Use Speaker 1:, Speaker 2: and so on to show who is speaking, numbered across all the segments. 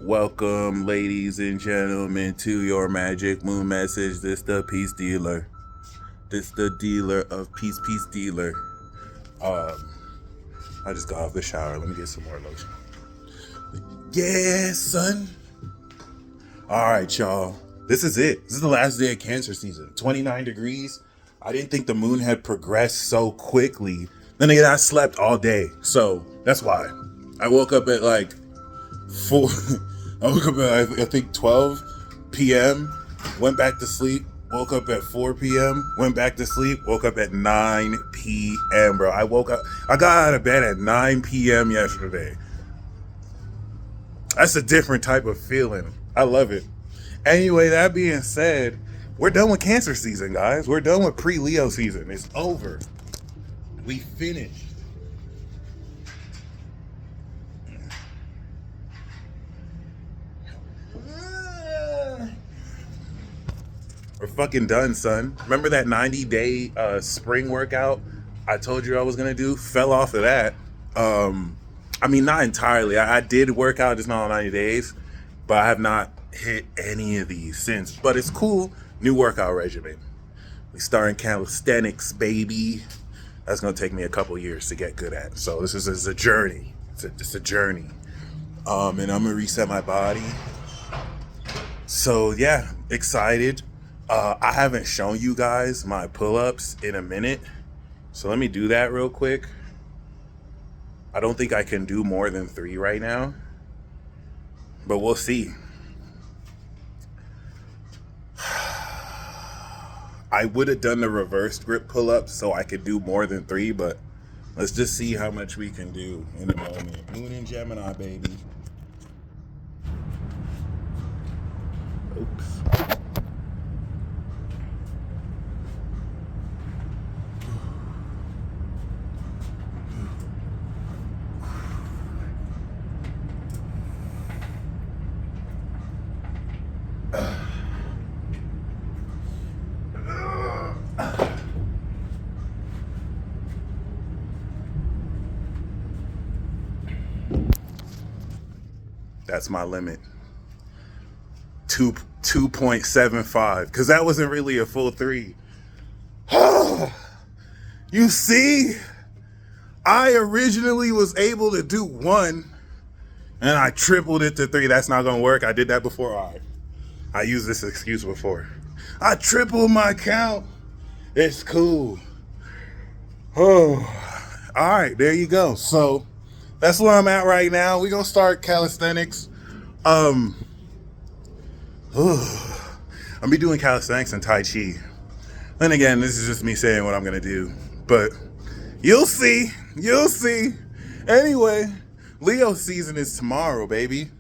Speaker 1: Welcome, ladies and gentlemen, to your magic moon message. This the peace dealer. This the dealer of peace dealer. I just got off the shower. Let me get some more lotion. Yeah, son. All right, y'all. This is it. This is the last day of Cancer season. 29 degrees. I didn't think the moon had progressed so quickly. Then again, I slept all day, so that's why. I woke up at like 4. I woke up at I think 12 p.m. Went back to sleep. Woke up at 4 p.m. Went back to sleep. Woke up at 9 p.m. Bro, I woke up. I got out of bed at 9 p.m. yesterday. That's a different type of feeling. I love it. Anyway, that being said, we're done with Cancer season, guys. We're done with pre-Leo season. It's over. We finished. We're fucking done, son. Remember that 90-day spring workout I told you I was gonna do? Fell off of that. I mean, not entirely. I did work out, just not on 90 days, but I have not hit any of these since. But it's cool. New workout regimen. We starting calisthenics, baby. That's gonna take me a couple years to get good at. So this is a journey. It's a journey. And I'm gonna reset my body. So yeah, excited. I haven't shown you guys my pull-ups in a minute. So let me do that real quick. I don't think I can do more than 3 right now, but we'll see. I would have done the reverse grip pull-ups so I could do more than 3, but let's just see how much we can do in a moment. Moon in Gemini, baby. Oops. That's my limit. 2.75, because that wasn't really a full 3. You see, I originally was able to do 1 and I tripled it to 3. That's not gonna work. I did that before. I used this excuse before. I tripled my count. It's cool. Oh, all right, there you go. So that's where I'm at right now. We're gonna start calisthenics. I'm be doing calisthenics and Tai Chi. Then again, this is just me saying what I'm gonna do, but you'll see. You'll see. Anyway, Leo season is tomorrow, baby.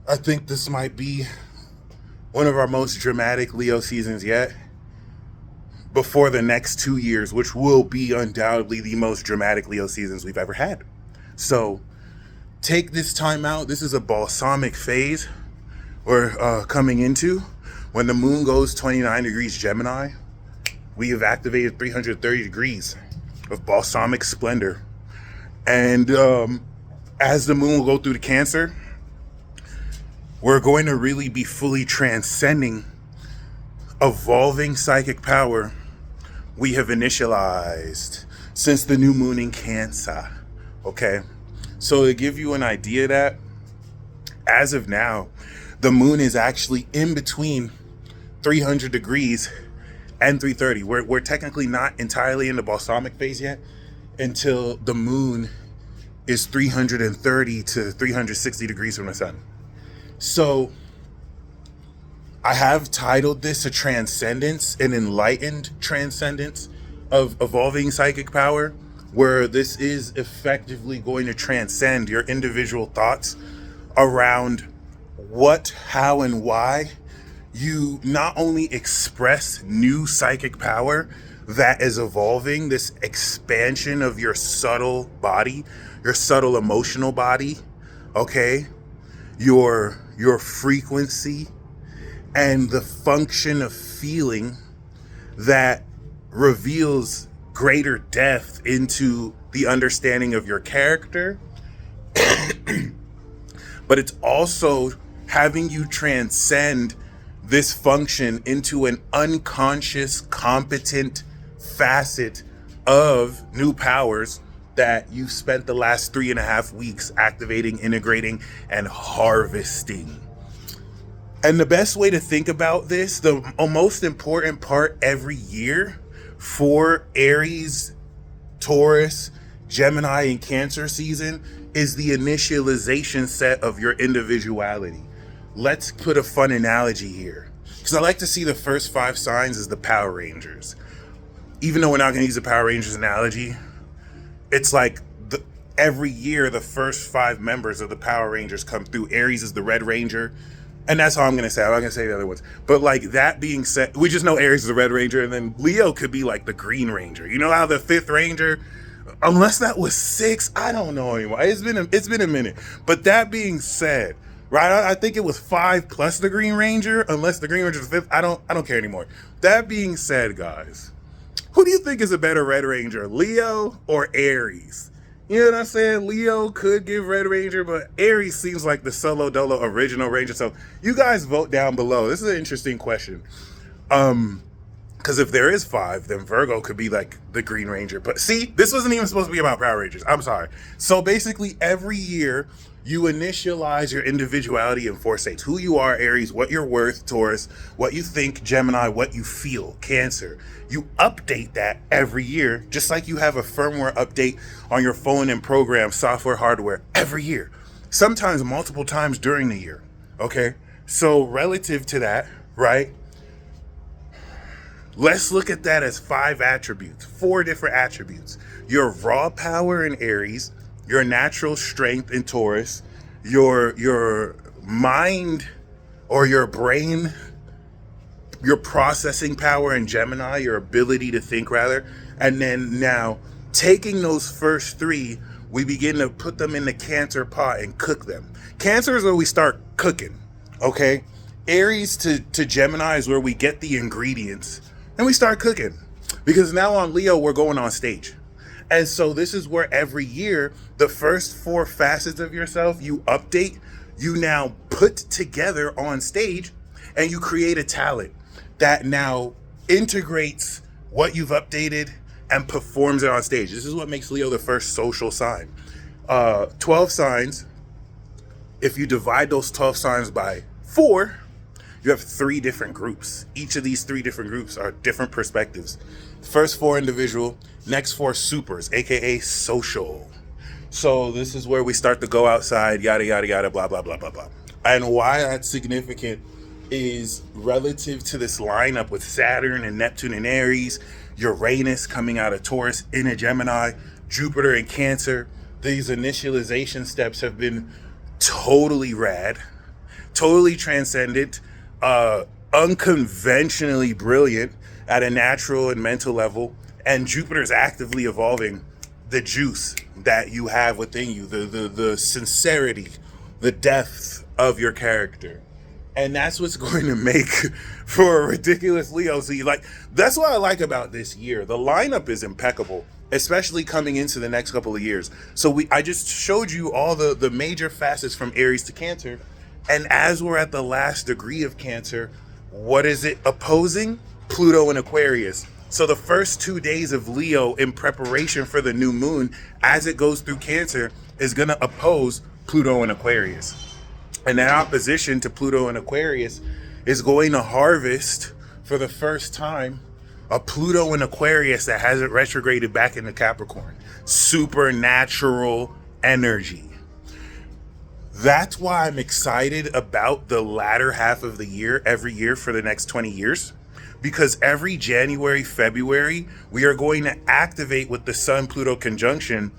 Speaker 1: I think this might be one of our most dramatic Leo seasons yet, before the next 2 years, which will be undoubtedly the most dramatic Leo seasons we've ever had. So take this time out. This is a balsamic phase we're coming into. When the moon goes 29 degrees Gemini, we have activated 330 degrees of balsamic splendor. And as the moon will go through the Cancer, we're going to really be fully transcending evolving psychic power we have initialized since the new moon in Cancer. Okay, so to give you an idea that as of now, the moon is actually in between 300 degrees and 330. We're technically not entirely in the balsamic phase yet until the moon is 330 to 360 degrees from the sun. So I have titled this a Transcendence, an Enlightened Transcendence of evolving psychic power, where this is effectively going to transcend your individual thoughts around what, how, and why you not only express new psychic power that is evolving, this expansion of your subtle body, your subtle emotional body, okay, your frequency, and the function of feeling that reveals greater depth into the understanding of your character, but it's also having you transcend this function into an unconscious, competent facet of new powers that you've spent the last 3.5 weeks activating, integrating, and harvesting. And the best way to think about this, the most important part every year for Aries, Taurus, Gemini, and Cancer season is the initialization set of your individuality. Let's put a fun analogy here, because I like to see the first 5 signs as the Power Rangers. Even though we're not going to use the Power Rangers analogy, it's like every year the first 5 members of the Power Rangers come through. Aries is the Red Ranger, and that's all I'm going to say. I'm not going to say the other ones. But like, that being said, we just know Aries is the Red Ranger, and then Leo could be like the Green Ranger. You know how the 5th Ranger, unless that was 6, I don't know anymore. It's been a minute. But that being said, right, I think it was 5 plus the Green Ranger, unless the Green Ranger is the 5th. I don't care anymore. That being said, guys, who do you think is a better Red Ranger, Leo or Aries? You know what I'm saying? Leo could give Red Ranger, but Aries seems like the solo dolo original Ranger. So you guys vote down below. This is an interesting question. Because if there is 5, then Virgo could be like the Green Ranger. But see, this wasn't even supposed to be about Power Rangers. I'm sorry. So basically, every year you initialize your individuality in 4 states. Who you are, Aries, what you're worth, Taurus, what you think, Gemini, what you feel, Cancer. You update that every year, just like you have a firmware update on your phone and program, software, hardware, every year. Sometimes multiple times during the year, okay? So relative to that, right? Let's look at that as 5 attributes, 4 different attributes. Your raw power in Aries, your natural strength in Taurus, your mind or your brain, your processing power in Gemini, your ability to think rather. And then now taking those first 3, we begin to put them in the Cancer pot and cook them. Cancer is where we start cooking, okay? Aries to Gemini is where we get the ingredients and we start cooking, because now on Leo, we're going on stage. And so this is where every year, the first 4 facets of yourself you update, you now put together on stage, and you create a talent that now integrates what you've updated and performs it on stage. This is what makes Leo the first social sign. 12 signs, if you divide those 12 signs by 4, you have 3 different groups. Each of these 3 different groups are different perspectives. First 4 individual, next 4 supers, aka social. So this is where we start to go outside, yada, yada, yada, blah, blah, blah, blah, blah. And why that's significant is relative to this lineup with Saturn and Neptune in Aries, Uranus coming out of Taurus in a Gemini, Jupiter in Cancer. These initialization steps have been totally rad, totally transcendent, unconventionally brilliant at a natural and mental level. And Jupiter is actively evolving the juice that you have within you, the sincerity, the depth of your character. And that's what's going to make for a ridiculous Leo. So that's what I like about this year. The lineup is impeccable, especially coming into the next couple of years. So I just showed you all the major facets from Aries to Cancer. And as we're at the last degree of Cancer, what is it opposing? Pluto and Aquarius. So the first 2 days of Leo in preparation for the new moon, as it goes through Cancer, is going to oppose Pluto and Aquarius. And that opposition to Pluto and Aquarius is going to harvest for the first time a Pluto and Aquarius that hasn't retrograded back into Capricorn. Supernatural energy. That's why I'm excited about the latter half of the year, every year for the next 20 years. Because every January, February, we are going to activate with the Sun-Pluto conjunction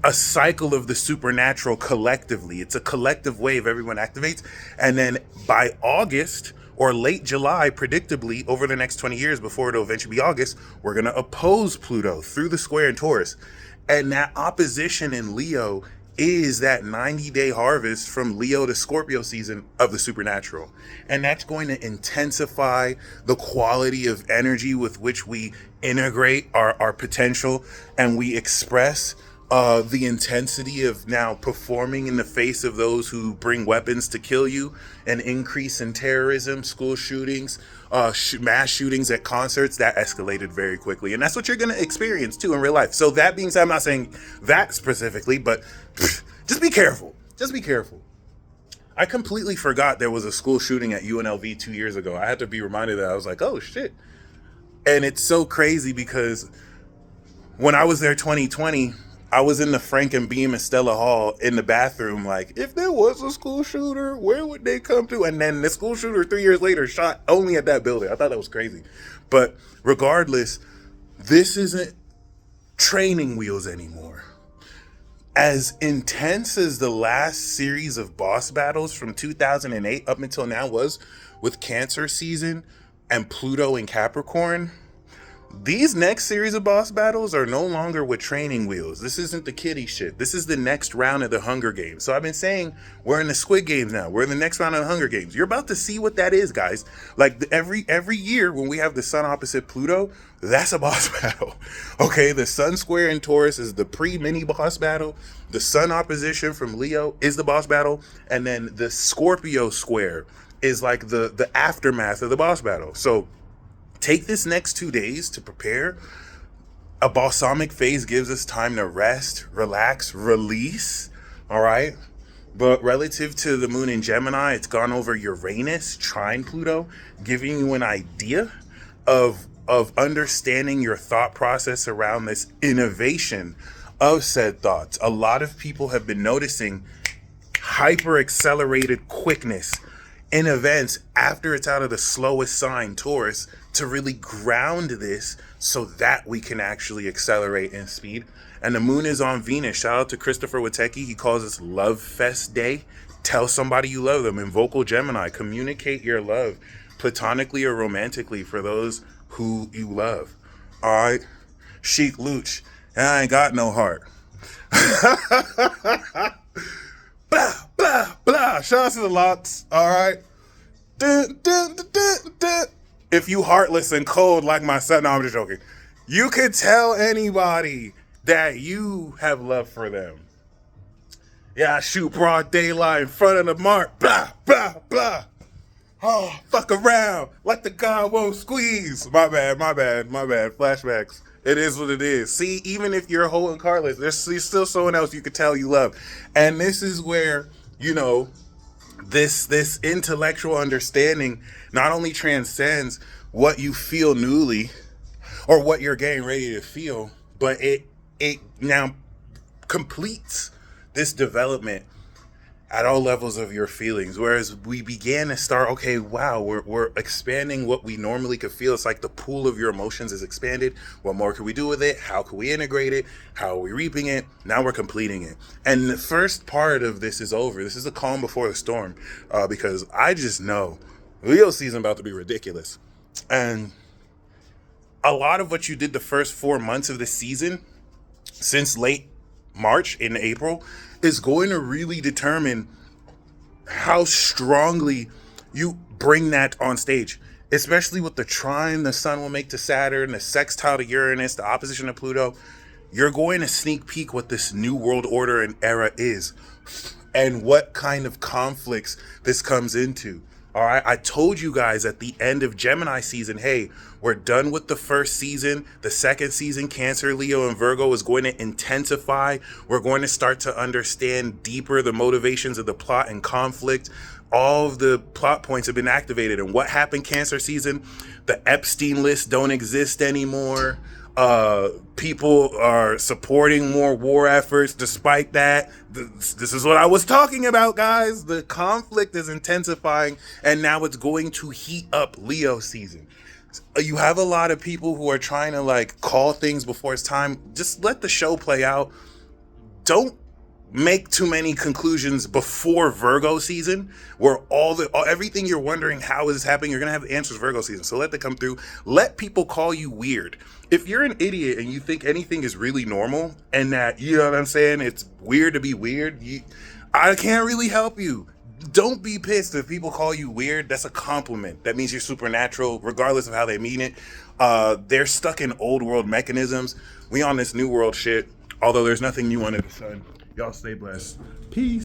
Speaker 1: a cycle of the supernatural collectively. It's a collective wave everyone activates. And then by August or late July, predictably, over the next 20 years before it'll eventually be August, we're going to oppose Pluto through the square in Taurus. And that opposition in Leo is that 90-day harvest from Leo to Scorpio season of the supernatural. And that's going to intensify the quality of energy with which we integrate our potential and we express the intensity of now performing in the face of those who bring weapons to kill you, an increase in terrorism, school shootings, mass shootings at concerts, that escalated very quickly. And that's what you're going to experience too in real life. So that being said, I'm not saying that specifically, but just be careful. Just be careful. I completely forgot there was a school shooting at UNLV 2 years ago. I had to be reminded that. I was like, oh shit. And it's so crazy because when I was there 2020, I was in the Frank and Beam and Stella Hall in the bathroom, like, if there was a school shooter, where would they come to? And then the school shooter 3 years later shot only at that building. I thought that was crazy. But regardless, this isn't training wheels anymore. As intense as the last series of boss battles from 2008 up until now was with Cancer season and Pluto and Capricorn, these next series of boss battles are no longer with training wheels. This isn't the kiddie shit. This is the next round of the Hunger Games. So I've been saying we're in the Squid Games now. We're in the next round of the Hunger Games. You're about to see what that is, guys. Like every year when we have the sun opposite Pluto, that's a boss battle. Okay, the sun square in Taurus is the pre-mini boss battle. The sun opposition from Leo is the boss battle. And then the Scorpio square is like the aftermath of the boss battle. So take this next 2 days to prepare. A balsamic phase gives us time to rest, relax, release. All right. But relative to the moon in Gemini, it's gone over Uranus, trine Pluto, giving you an idea of understanding your thought process around this innovation of said thoughts. A lot of people have been noticing hyper accelerated quickness in events after it's out of the slowest sign, Taurus, to really ground this so that we can actually accelerate in speed. And the moon is on Venus. Shout out to Christopher Witecki. He calls this Love Fest Day. Tell somebody you love them. In vocal Gemini, communicate your love platonically or romantically for those who you love. All right. Chic Luch. I ain't got no heart. Blah, blah, blah. Shout out to the Locks. All right. Dun, dun, dun, dun, dun. If you heartless and cold like my son, no, I'm just joking. You could tell anybody that you have love for them. Yeah, I shoot broad daylight in front of the mark. Blah, blah, blah. Oh, fuck around like the guy won't squeeze. My bad. Flashbacks. It is what it is. See, even if you're whole and heartless, there's still someone else you could tell you love. And this is where, you know, this intellectual understanding not only transcends what you feel newly or what you're getting ready to feel, but it now completes this development at all levels of your feelings. Whereas we began to start, okay, wow, we're expanding what we normally could feel. It's like the pool of your emotions is expanded. What more could we do with it? How could we integrate it? How are we reaping it? Now we're completing it. And the first part of this is over. This is the calm before the storm, because I just know Leo season about to be ridiculous. And a lot of what you did the first 4 months of the season, since late March in April, is going to really determine how strongly you bring that on stage, especially with the trine the sun will make to Saturn, the sextile to Uranus, the opposition to Pluto. You're going to sneak peek what this new world order and era is and what kind of conflicts this comes into. All right, I told you guys at the end of Gemini season, hey, we're done with the first season. The second season, Cancer, Leo, and Virgo, is going to intensify. We're going to start to understand deeper the motivations of the plot and conflict. All of the plot points have been activated. And what happened Cancer season? The Epstein lists don't exist anymore. People are supporting more war efforts. Despite that, this is what I was talking about, guys. The conflict is intensifying, and now it's going to heat up Leo season. You have a lot of people who are trying to like call things before it's time. Just let the show play out. Don't make too many conclusions before Virgo season, where everything you're wondering how is this happening, you're gonna have the answers Virgo season. So let that come through. Let people call you weird. If you're an idiot and you think anything is really normal and that, you know what I'm saying, it's weird to be weird, I can't really help you. Don't be pissed if people call you weird. That's a compliment. That means you're supernatural, regardless of how they mean it. They're stuck in old world mechanisms. We on this new world shit. Although there's nothing new under the sun. Y'all stay blessed. Peace.